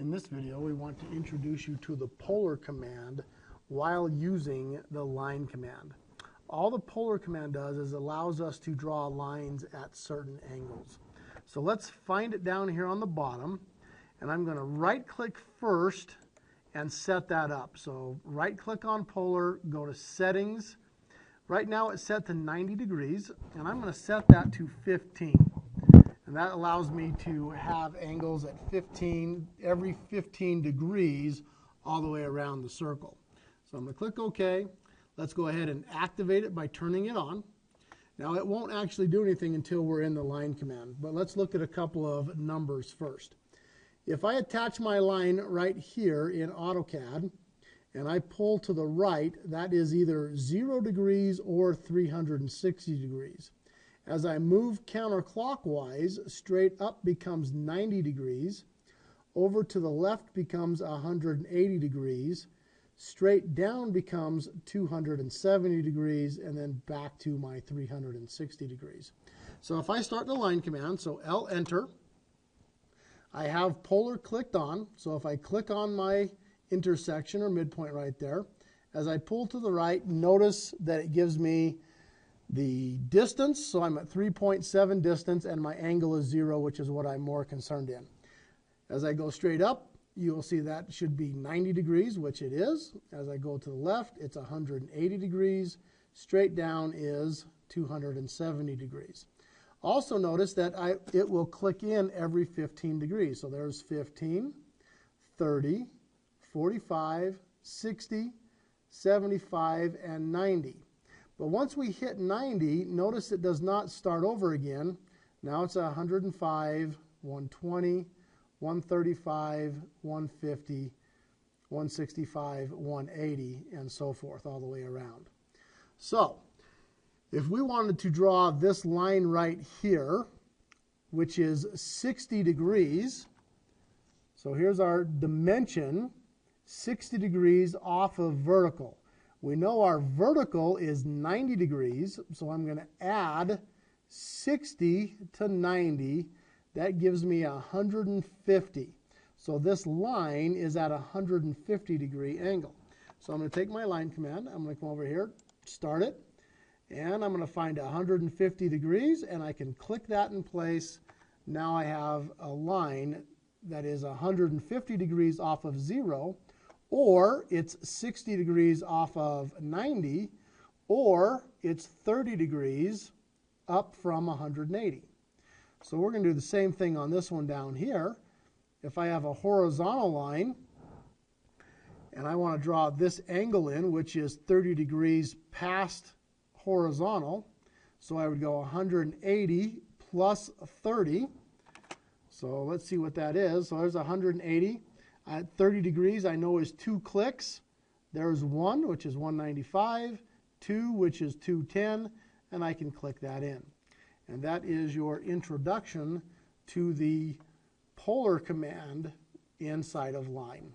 In this video, we want to introduce you to the polar command while using the line command. All the polar command does is allows us to draw lines at certain angles. So let's find it down here on the bottom, and I'm going to right-click first and set that up. So right-click on polar, go to settings. Right now it's set to 90 degrees, and I'm going to set that to 15. And that allows me to have angles at 15, every 15 degrees all the way around the circle. So I'm going to click OK. Let's go ahead and activate it by turning it on. Now it won't actually do anything until we're in the line command, but let's look at a couple of numbers first. If I attach my line right here in AutoCAD and I pull to the right, that is either 0 degrees or 360 degrees. As I move counterclockwise, straight up becomes 90 degrees, over to the left becomes 180 degrees, straight down becomes 270 degrees, and then back to my 360 degrees. So if I start the line command, so L enter, I have polar clicked on, so if I click on my intersection or midpoint right there, as I pull to the right, notice that it gives me the distance, so I'm at 3.7 distance, and my angle is 0, which is what I'm more concerned in. As I go straight up, you'll see that should be 90 degrees, which it is. As I go to the left, it's 180 degrees. Straight down is 270 degrees. Also notice that it will click in every 15 degrees. So there's 15, 30, 45, 60, 75, and 90. But once we hit 90, notice it does not start over again. Now it's 105, 120, 135, 150, 165, 180, and so forth all the way around. So if we wanted to draw this line right here, which is 60 degrees, so here's our dimension, 60 degrees off of vertical. We know our vertical is 90 degrees, so I'm going to add 60 to 90. That gives me 150. So this line is at a 150 degree angle. So I'm going to take my line command. I'm going to come over here, start it, and I'm going to find 150 degrees, and I can click that in place. Now I have a line that is 150 degrees off of 0, or it's 60 degrees off of 90, or it's 30 degrees up from 180. So we're going to do the same thing on this one down here. If I have a horizontal line and I want to draw this angle in, which is 30 degrees past horizontal, so I would go 180 plus 30. So let's see what that is. So there's 180. At 30 degrees, I know is 2 clicks. There's 1, which is 195, 2, which is 210, and I can click that in. And that is your introduction to the polar command inside of line.